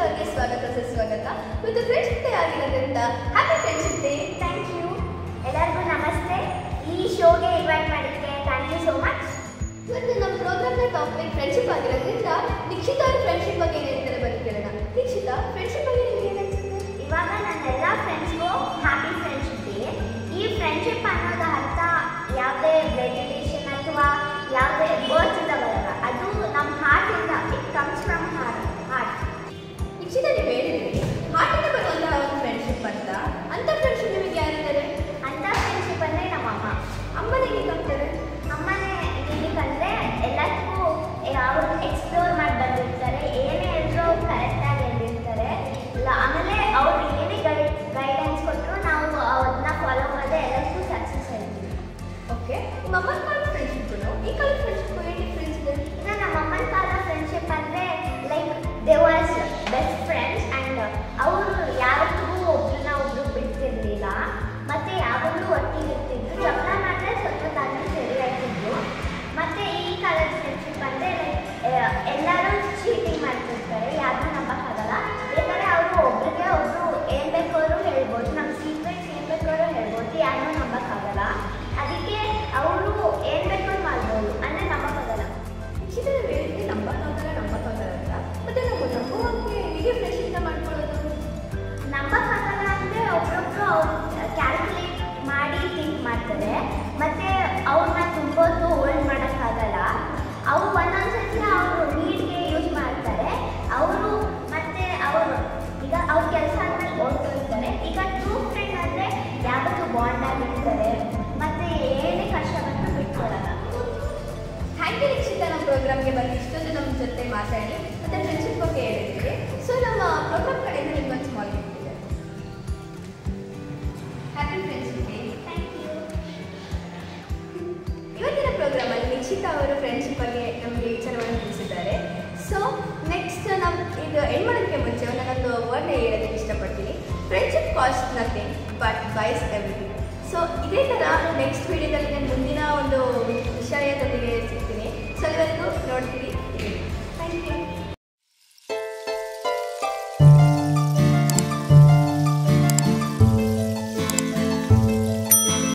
ಕಾರ್ಯಕ್ರಮಕ್ಕೆ ಸ್ವಾಗತ ಸುಸ್ವಾಗತ. ಇವತ್ತು ಫ್ರೆಂಡ್ಶಿಪ್ ಡೇ ಆಗಿರೋದ್ರಿಂದ happy friendship day. Thank you. ಎಲ್ಲರಿಗೂ ನಮಸ್ತೆ. ಈ ಶೋಗೆ ಇನ್ವೈಟ್ ಮಾಡಿದ್ದಕ್ಕೆ ಥ್ಯಾಂಕ್ ಯು ಸೋ ಮಚ್. ಇವತ್ತು ನಮ್ಮ ಪ್ರೋಗ್ರಾಮ್ನ ಟಾಪಿಕ್ ಫ್ರೆಂಡ್ಶಿಪ್ ಆಗಿರೋದ್ರಿಂದ ನಿಕ್ಷಿತಾ ಅವ್ರ ಫ್ರೆಂಡ್ಶಿಪ್ ಬಗ್ಗೆ ಏನು ಹೇಳ್ತಾರೆ ಬನ್ನಿ ಕೇಳೋಣ. ನಿಕ್ಷಿತಾ, ಫ್ರೆಂಡ್ಶಿಪ್ ಬಗ್ಗೆ ನಿಮ್ಗೆ ಏನು ಅನ್ಸುತ್ತೆ? ಇವಾಗ ನನ್ನ ಎಲ್ಲ ಫ್ರೆಂಡ್ಸ್ಗೂ ಹ್ಯಾಪಿ ಫ್ರೆಂಡ್ಶಿಪ್ ಡೇ. ಈ ಫ್ರೆಂಡ್ಶಿಪ್ ಅನ್ನೋದು ಅರ್ಥ ಯಾವುದೇ ಬ್ಲಡ್ ರಿಲೇಷನ್ ಅಥವಾ ಯಾವುದೇ ವರ್ಡ್ಸಿಂದ ಬರಲ್ಲ. ಅದು ನಮ್ಮ ಹಾರ್ಟಿಂದ, ಇಟ್ ಕಮ್ಸ್ ಫ್ರಮ್ ಹಾರ್ಟ್. ನಿಕ್ಷಿತಾ, ನೀವು ಹೇಳಿದ್ರಿ ಹಾರ್ಟಿಂದ ಬರುವಂತಹ ಒಂದು ಫ್ರೆಂಡ್ಶಿಪ್ ಅಂತ. ಅಂಥ ಫ್ರೆಂಡ್ಶಿಪ್ ನಿಮಗೆ ಯಾರಿದ್ದಾರೆ? ಅಂಥ ಫ್ರೆಂಡ್ಶಿಪ್ ಅಂದರೆ ನಮ್ಮ ಅಮ್ಮ. ಅಮ್ಮನೇ ಹೇಗೆ ಅಂತಾರೆ? ಅಮ್ಮನೇ ಏನಕ್ಕಂದರೆ ಎಲ್ಲದಕ್ಕೂ ಅವರು ಎಕ್ಸ್ಪ್ಲೋರ್ ಮಾಡಿ ಬಂದಿರ್ತಾರೆ. ಏನೇ ಹೇಳಿದ್ರು ಕರೆಕ್ಟಾಗಿ ಹೇಳಿರ್ತಾರೆ. ಆಮೇಲೆ ಅವ್ರು ಏನೇ ಗೈಡೆನ್ಸ್ ಕೊಟ್ಟರು ನಾವು ಅದನ್ನ ಫಾಲೋ ಮಾಡಿದ್ರೆ ಎಲ್ಲದಕ್ಕೂ ಸಕ್ಸಸ್ ಹೇಳ್ತೀವಿ. ಓಕೆ, ನಿಮ್ಮ ಅಮ್ಮನ ಕಾಲದ ಫ್ರೆಂಡ್ಶಿಪ್ಗೂ ಈ ಕಾಲದ ಫ್ರೆಂಡ್ಶಿಪ್ಗೂ ಏನು ಡಿಫ್ರೆನ್ಸ್ ಇದೆ? ಇನ್ನು ನಮ್ಮ ಅಮ್ಮನ ಕಾಲದ ಫ್ರೆಂಡ್ಶಿಪ್ ಅಂದರೆ like they was best friends and ಅವರು ಯಾವತ್ತಿಗೂ ಒಬ್ರನ್ನ ಒಬ್ರು ಬಿಡ್ತಿರ್ಲಿಲ್ಲ. ಮತ್ತು ಯಾವಾಗಲೂ ಒಟ್ಟಿಗೆ ಇರ್ತಿದ್ರು. ಜಗಳ ಮಾಡಿದ್ರೆ ಸ್ವಲ್ಪ ತಾನೇ ಸರಿ ಆಗ್ತಿದ್ರು. ಮತ್ತು ಈ ಕಾಲದ ಫ್ರೆಂಡ್ಶಿಪ್ ಅಂದರೆ ಲೈಕ್ ಎಲ್ಲರೂ ಚೀಟಿಂಗ್ ಮಾಡ್ತಿರ್ತಾರೆ. ಯಾರನ್ನೂ ನಂಬಕ್ಕಾಗಲ್ಲ. ಬೇಕಾದ್ರೆ ಅವರು ಒಬ್ರಿಗೆ ಒಬ್ಬರು ಏನು ಬೇಕಾದ್ರೂ ಹೇಳ್ಬೋದು. ನಮ್ಮ ಸೀಕ್ರೆಟ್ಸ್ ಏನು ಬೇಕಾದ್ರೂ ಹೇಳ್ಬೋದು. ಯಾರನ್ನೂ ನಂಬಕ್ಕಾಗಲ್ಲ. ಅದಕ್ಕೆ ಅವರು ಏನು ಬೇಕಾದ್ರೂ ಮಾಡ್ಬೋದು, ಅಂದರೆ ನಂಬಕ್ಕಾಗಲ್ಲ. ನಿಕ್ಷಿತಾ, ನೀವು ಹೇಳಿದ್ರಿ ನಂಬಕ್ಕಾಗಲ್ಲ ಅಂತ. ಮತ್ತೆ ನಾವು ನಂಬುವಂತೆ ಹೇಗೆ ಫ್ರೆಂಡ್ಶಿಪ್ನ ಮಾಡ್ಕೊಳ್ಳೋದು? ನಂಬಕ್ಕಾಗಲ್ಲ ಅಂದರೆ ಒಬ್ರೊಬ್ರು ಅವ್ರು ಕ್ಯಾಲ್ಕುಲೇಟ್ ಮಾಡಿ ಥಿಂಕ್ ಮಾಡ್ತಾರೆ. ಮತ್ತು ಅವ್ರನ್ನ ತುಂಬ ಹೊತ್ತು ಹೋಲ್ಡ್ ಮಾಡೋಕ್ಕಾಗಲ್ಲ. ಅವು ಒಂದೊಂದ್ಸತಿ ಅವರು ನೀಡ್ಗೆ ಯೂಸ್ ಮಾಡ್ತಾರೆ. ಅವರು ಮತ್ತು ಅವರು ಈಗ ಅವ್ರ ಕೆಲಸ ಆದ್ಮೇಲೆ ಓದ್ತಿರ್ತಾರೆ. ಈಗ ಟ್ರೂ ಫ್ರೆಂಡ್ ಅಂದರೆ ಯಾವತ್ತೂ ಬಾಂಡ್ ಆಗಿರ್ತಾರೆ. ಮತ್ತು ಏನೇ ಕಷ್ಟ ಬಂದರೂ ಬಿಟ್ಕೊಡಲ್ಲ. ಥ್ಯಾಂಕ್ ಯು ನಿಕ್ಷಿತಾ, ನಮ್ಮ ಪ್ರೋಗ್ರಾಮ್ಗೆ ಬಂದು ಇಷ್ಟೊಂದು ನಮ್ಮ ಜೊತೆ ಮಾತಾಡಿ ಮತ್ತು ಫ್ರೆಂಡ್ಶಿಪ್ ಬಗ್ಗೆ ಹೇಳಿದ್ರಿ. ಸೊ ನಮ್ಮ ಪ್ರೋಗ್ರಾಮ್ ಕಡೆಯಿಂದ ನಿಮ್ಗೊಂದು ಸ್ಮಾಲ್ ಗಿಫ್ಟ್ ಇದೆ. Happy friendship day. Thank you. ಇವತ್ತಿನ ಪ್ರೋಗ್ರಾಮಲ್ಲಿ ನಿಕ್ಷಿತಾ ಅವರು ಫ್ರೆಂಡ್ಶಿಪ್ ಬಗ್ಗೆ ನಮಗೆ ವಿಚಾರವನ್ನು ತಿಳಿಸಿದ್ದಾರೆ. ಸೊ ನೆಕ್ಸ್ಟ್ ನಾವು ಇದು ಎಂಡ್ ಮಾಡೋದಕ್ಕೆ ಮುಂಚೆ ನಾನೊಂದು ವರ್ಡ್ನ ಹೇಳೋದಕ್ಕೆ ಇಷ್ಟಪಡ್ತೀನಿ. Friendship cost nothing but byes everything. So ಇದೇ ಥರ ನೆಕ್ಸ್ಟ್ ವೀಡಿಯೋದಲ್ಲಿ ನಾನು ಮುಂದಿನ ಒಂದು ವಿಷಯದೊಂದಿಗೆ ಸಿಗ್ತೀನಿ. ಸೊ ಇವತ್ತು ನೋಡ್ತೀವಿ.